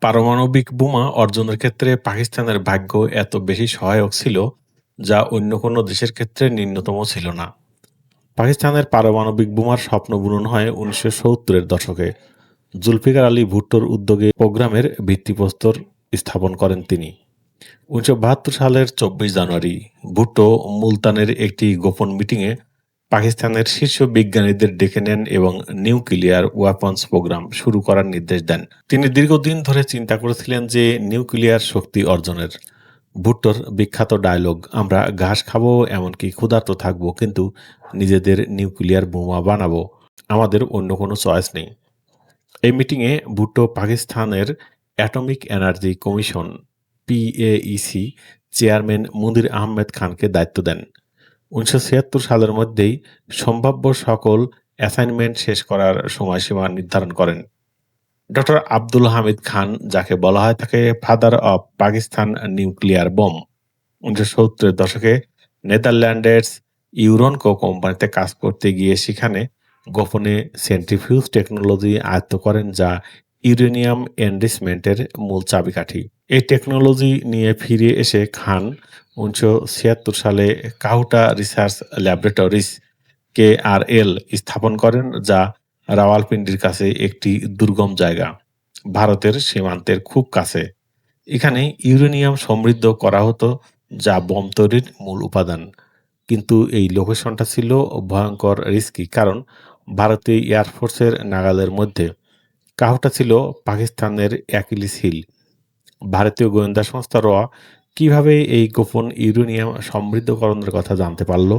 পারমাণবিক বোমা অর্জনের ক্ষেত্রে পাকিস্তানের ভাগ্য এত বেশি সহায়ক ছিল, যা অন্য কোনো দেশের ক্ষেত্রে ন্যূনতম ছিল না। পাকিস্তানের পারমাণবিক বোমার স্বপ্ন বুনন হয় 1970-এর দশকে। জুলফিকার আলী ভুট্টোর উদ্যোগে প্রোগ্রামের ভিত্তিপ্রস্তর স্থাপন করেন তিনি। 1972 সালের 24 জানুয়ারি ভুট্টো মুলতানের একটি গোপন মিটিংয়ে পাকিস্তানের শীর্ষ বিজ্ঞানীদের ডেকে নেন এবং নিউক্লিয়ার ওয়েপন্স প্রোগ্রাম শুরু করার নির্দেশ দেন। তিনি দীর্ঘদিন ধরে চিন্তা করেছিলেন যে নিউক্লিয়ার শক্তি অর্জনের। ভুট্টোর বিখ্যাত ডায়লগ, আমরা ঘাস খাবো, এমনকি ক্ষুধার্ত থাকবো, কিন্তু নিজেদের নিউক্লিয়ার বোমা বানাবো। আমাদের অন্য কোনো চয়েস নেই। এই মিটিংয়ে ভুট্টো পাকিস্তানের অ্যাটমিক এনার্জি কমিশন পিএইসি চেয়ারম্যান মুনির আহমেদ খানকে দায়িত্ব দেন। 1976 সালের মধ্যেই সম্ভাব্য সকল অ্যাসাইনমেন্ট শেষ করার সময়সীমা নির্ধারণ করেন। ডক্টর আব্দুল হামিদ খান, যাকে বলা হয় থাকে father of Pakistan nuclear bomb, 1970-এর দশকে নেদারল্যান্ডের ইউরনকো কোম্পানিতে কাজ করতে গিয়ে সেখানে গোপনে সেন্ট্রিফিউজ টেকনোলজি আয়ত্ত করেন, যা ইউরেনিয়াম এনরিচমেন্টের মূল চাবিকাঠি। এই টেকনোলজি নিয়ে ফিরে এসে খান 1976 সালে কাহুটা রিসার্চ ল্যাবরেটরিজ KRL স্থাপন করেন, যা রাওয়ালপিন্ডির কাছে একটি দুর্গম জায়গা, ভারতের সীমান্তের খুব কাছে। এখানে ইউরেনিয়াম সমৃদ্ধ করা হতো, যা বোম তৈরির মূল উপাদান। কিন্তু এই লোকেশনটা ছিল ভয়ঙ্কর রিস্কি, কারণ ভারতীয় এয়ারফোর্সের নাগালের মধ্যে। কাহুটা ছিল পাকিস্তানের অ্যাকিলিস হিল। ভারতীয় গোয়েন্দা সংস্থা র কিভাবে এই গোপন ইউরেনিয়াম সমৃদ্ধকরণের কথা জানতে পারল?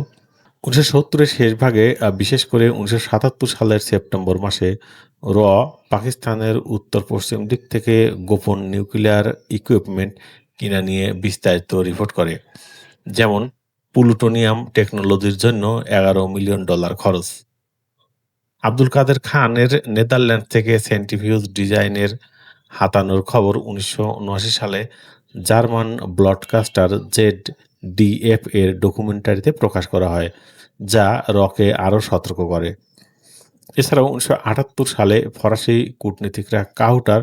1970-এর শেষ ভাগে, বিশেষ করে 1977 সালের সেপ্টেম্বর মাসে র পাকিস্তানের উত্তর-পশ্চিম দিক থেকে গোপন নিউক্লিয়ার ইকুইপমেন্ট কিনা নিয়ে বিস্তারিত রিপোর্ট করে। যেমন, প্লুটোনিয়াম টেকনোলজির জন্য $11 মিলিয়ন খরচ। আব্দুল কাদের খানের নেদারল্যান্ড থেকে সেন্ট্রিফিউজ ডিজাইনের হাতানোর খবর 1979 সালে জার্মান ব্রডকাস্টার ZDF এর ডকুমেন্টারিতে প্রকাশ করা হয়, যা রকে আরও সতর্ক করে। এছাড়াও 1978 সালে ফরাসি কূটনীতিকরা কাহুটার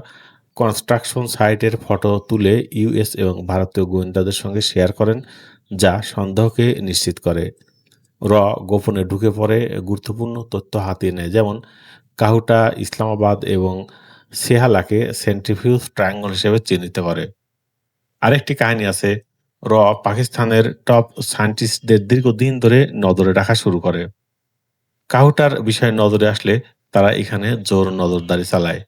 কনস্ট্রাকশন সাইটের ফটো তুলে ইউএস এবং ভারতীয় গোয়েন্দাদের সঙ্গে শেয়ার করেন, যা সন্দেহকে নিশ্চিত করে। র গোপনে ঢুকে পড়ে গুরুত্বপূর্ণ তথ্য হাতিয়ে নেয়, যেমন কাহুটা ইসলামাবাদ এবং সেহালাকে সেন্ট্রিফিউজ ট্রায়াঙ্গল হিসেবে চিহ্নিত করে। আরেকটি কাহিনী আছে, র পাকিস্তানের টপ সায়েন্টিস্টদের দীর্ঘদিন ধরে নজরে রাখা শুরু করে। কাহুটার বিষয়ে নজরে আসলে তারা এখানে জোর নজরদারি চালায়।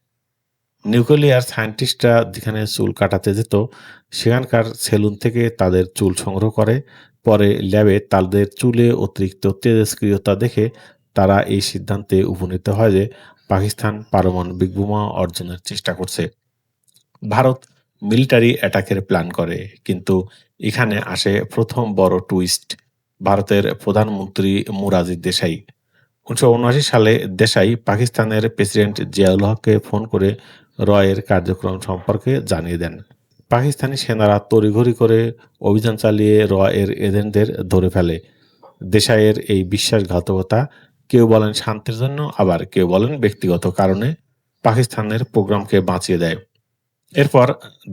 নিউক্লিয়ার সায়েন্টিস্টরা যেখানে চুল কাটাতে যেত, সেখানকার সেলুন থেকে তাদের চুল সংগ্রহ করে। পরে ল্যাবে তাদের চুলে অতিরিক্ত তেজস্ক্রিয়তা দেখে তারা এই সিদ্ধান্তে উপনীত হয় যে পাকিস্তান পারমাণবিক বোমা অর্জনের চেষ্টা করছে। ভারত মিলিটারি অ্যাটাকের প্ল্যান করে, কিন্তু এখানে আসে প্রথম বড় টুইস্ট। ভারতের প্রধানমন্ত্রী মোরারজি দেশাই 1979 সালে দেশাই পাকিস্তানের প্রেসিডেন্ট জিয়াউল হককে ফোন করে রয়ের কার্যক্রম সম্পর্কে জানিয়ে দেন। পাকিস্তানি সেনারা তড়িঘড়ি করে অভিযান চালিয়ে র এর এজেন্টদের ধরে ফেলে। দেশাইয়ের এই বিশ্বাসঘাতকতা, কেউ বলেন শান্তির জন্য, আবার কেউ বলেন ব্যক্তিগত কারণে, পাকিস্তানের প্রোগ্রামকে বাঁচিয়ে দেয়। এরপর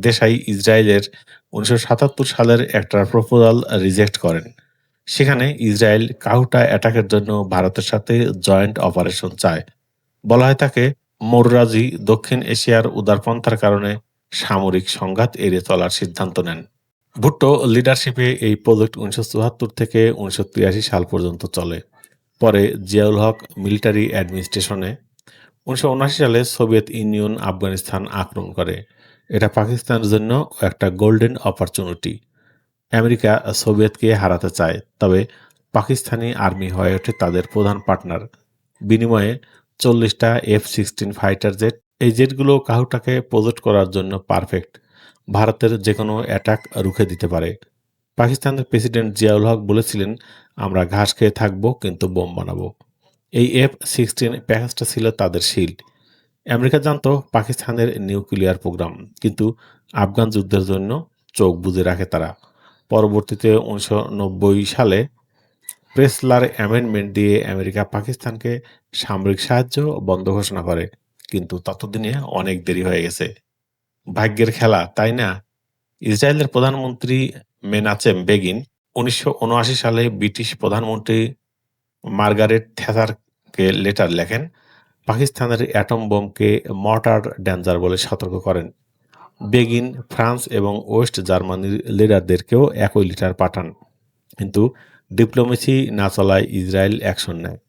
দেশাই ইসরায়েলের 1977 সালের একটা প্রপোজাল রিজেক্ট করেন। সেখানে ইসরায়েল কাহুটা অ্যাটাকের জন্য ভারতের সাথে জয়েন্ট অপারেশন চায়। বলা হয় থাকে মোররাজি দক্ষিণ এশিয়ার উদারপন্থার কারণে সামরিক সংঘাত এড়িয়ে চলার সিদ্ধান্ত নেন। ভুট্টো লিডারশিপে এই প্রজেক্ট 1974 থেকে 1983 সাল পর্যন্ত চলে। পরে জিয়াউল হক মিলিটারি অ্যাডমিনিস্ট্রেশনে 1979 সালে সোভিয়েত ইউনিয়ন আফগানিস্তান আক্রমণ করে। এটা পাকিস্তানের জন্য একটা গোল্ডেন অপরচুনিটি। আমেরিকা সোভিয়েতকে হারাতে চায়, তবে পাকিস্তানি আর্মি হয়ে ওঠে তাদের প্রধান পার্টনার। বিনিময়ে 40টা F-16 ফাইটার জেট। এই জেটগুলো কাহুটাকে প্রজেক্ট করার জন্য পারফেক্ট। ভারতের যে কোনো অ্যাটাক রুখে দিতে পারে। পাকিস্তানের প্রেসিডেন্ট জিয়াউল হক বলেছিলেন, আমরা ঘাস খেয়ে থাকবো, কিন্তু বোম বানাবো। এই F-16 প্যাকেজটা ছিল তাদের শিল্ড। আমেরিকা জানতো পাকিস্তানের নিউক্লিয়ার প্রোগ্রাম, কিন্তু আফগান যুদ্ধের জন্য চোখ বুজে রাখে তারা। পরবর্তীতে 1990 সালে প্রেসলার অ্যামেন্ডমেন্ট দিয়ে আমেরিকা পাকিস্তানকে সামরিক সাহায্য বন্ধ ঘোষণা করে, কিন্তু ততদিনে অনেক দেরি হয়ে গেছে। ভাগ্যের খেলা, তাই না? ইসরায়েলের প্রধানমন্ত্রী মেনাচেম বেগিন ১৯৭৯ সালে ব্রিটিশ প্রধানমন্ত্রী মার্গারেট থ্যাচারকে লেটার লেখেন, পাকিস্তানের অ্যাটম বোমকে মর্টার ডেঞ্জার বলে সতর্ক করেন। বেগিন ফ্রান্স এবং ওয়েস্ট জার্মানির লিডারদেরকেও একই লেটার পাঠান, কিন্তু ডিপ্লোমেসি না চলায় ইসরায়েল অ্যাকশন নেয়।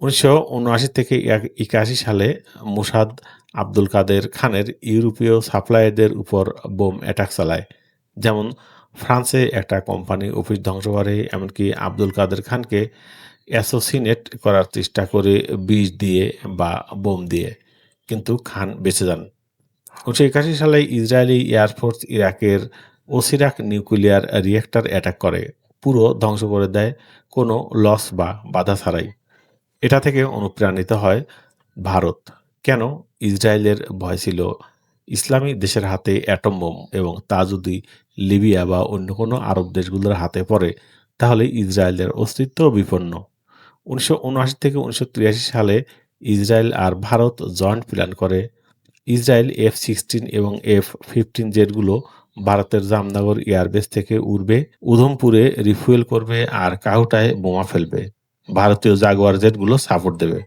১৯৭৯ থেকে ৮১ সালে মোসাদ আব্দুল কাদের খানের ইউরোপীয় সাপ্লায়ারদের উপর বোম অ্যাটাক চালায়, যেমন ফ্রান্সে একটা কোম্পানি অফিস ধ্বংস করে, এমনকি আব্দুল কাদের খানকে অ্যাসোসিনেট করার চেষ্টা করে বিষ দিয়ে বা বোম দিয়ে, কিন্তু খান বেঁচে যান। ১৯৮১ সালে ইসরায়েলি এয়ারফোর্স ইরাকের ওসিরাক নিউক্লিয়ার রিয়েক্টর অ্যাটাক করে, পুরো ধ্বংস করে দেয় কোনো লস বা বাধা ছাড়াই। এটা থেকে অনুপ্রাণিত হয় ভারত। কেন? ইসরায়েলের ভয় ছিল ইসলামী দেশের হাতে অ্যাটম বোম, এবং তা যদি লিবিয়া বা অন্য কোনো আরব দেশগুলোর হাতে পড়ে তাহলে ইসরায়েলের অস্তিত্ব বিপন্ন। ১৯৭৯ থেকে ১৯৮৩ সালে ইসরায়েল আর ভারত জয়েন্ট প্ল্যান করে। ইসরায়েল F-16 এবং F-15 জেটগুলো ভারতের জামনগর এয়ারবেস থেকে উড়বে, উধমপুরে রিফুয়েল করবে আর কাহুটায় বোমা ফেলবে। ভারতীয় জাগুয়ার জেটগুলো সাপোর্ট দেবে।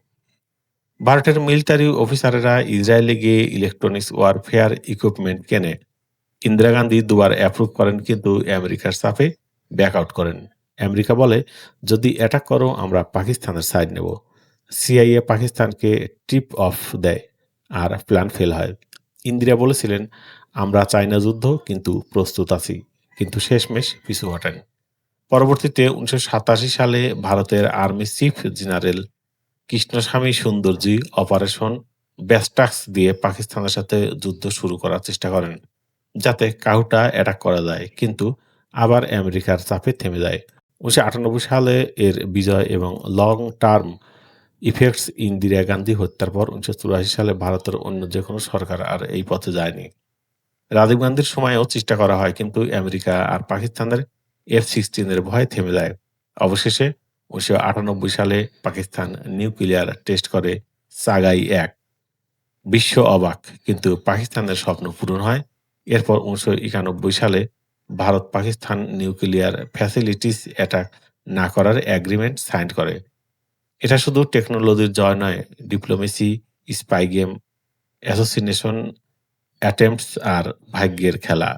ভারতের মিলিটারি অফিসারেরা ইসরায়েলে গিয়ে ইলেকট্রনিক্স ওয়ারফেয়ার ইকুইপমেন্ট কেনে। ইন্দিরা গান্ধী দুবার অ্যাপ্রুভ করেন, কিন্তু আমেরিকার চাপে ব্যাক আউট করেন। আমেরিকা বলে, যদি অ্যাটাক করো আমরা পাকিস্তানের সাইড নেব। সিআইএ পাকিস্তানকে টিপ অফ দেয় আর প্ল্যান ফেল হয়। ইন্দিরা বলেছিলেন, আমরা চাই না যুদ্ধ, কিন্তু প্রস্তুত আছি, কিন্তু শেষমেশ পিছু হটেন। পরবর্তীতে ১৯৮৭ সালে ভারতের army chief general Krishnaswamy Sundarji operation Brasstacks দিয়ে পাকিস্তানের সাথে যুদ্ধ শুরু করার চেষ্টা করেন, যাতে কাহুটা অ্যাটাক করা যায়, কিন্তু আবার আমেরিকার চাপে থেমে যায়। ১৯৯৮ সালে এর বিজয় এবং long term effects Indira Gandhi হত্যার পর ১৯৮৪ সালে ভারতের অন্য যে কোনো সরকার আর এই পথে যায়নি। রাজীব গান্ধীর সময়েও চেষ্টা করা হয়, কিন্তু আমেরিকা আর পাকিস্তানের F-16 এর ভয়ে থেমে যায়। অবশেষে ১৯৯৮ সালে পাকিস্তান নিউক্লিয়ার টেস্ট করে সাগাই-১। বিশ্ব অবাক, কিন্তু পাকিস্তানের স্বপ্ন পূরণ হয়। এরপর ১৯৯১ সালে Bharat Pakistan nuclear facilities attack না করার এগ্রিমেন্ট সাইন করে। এটা শুধু টেকনোলজির জয় নয়, ডিপ্লোমেসি, স্পাই গেম, অ্যাসোসিনেশন অ্যাটেম্পটস আর ভাগ্যের খেলা।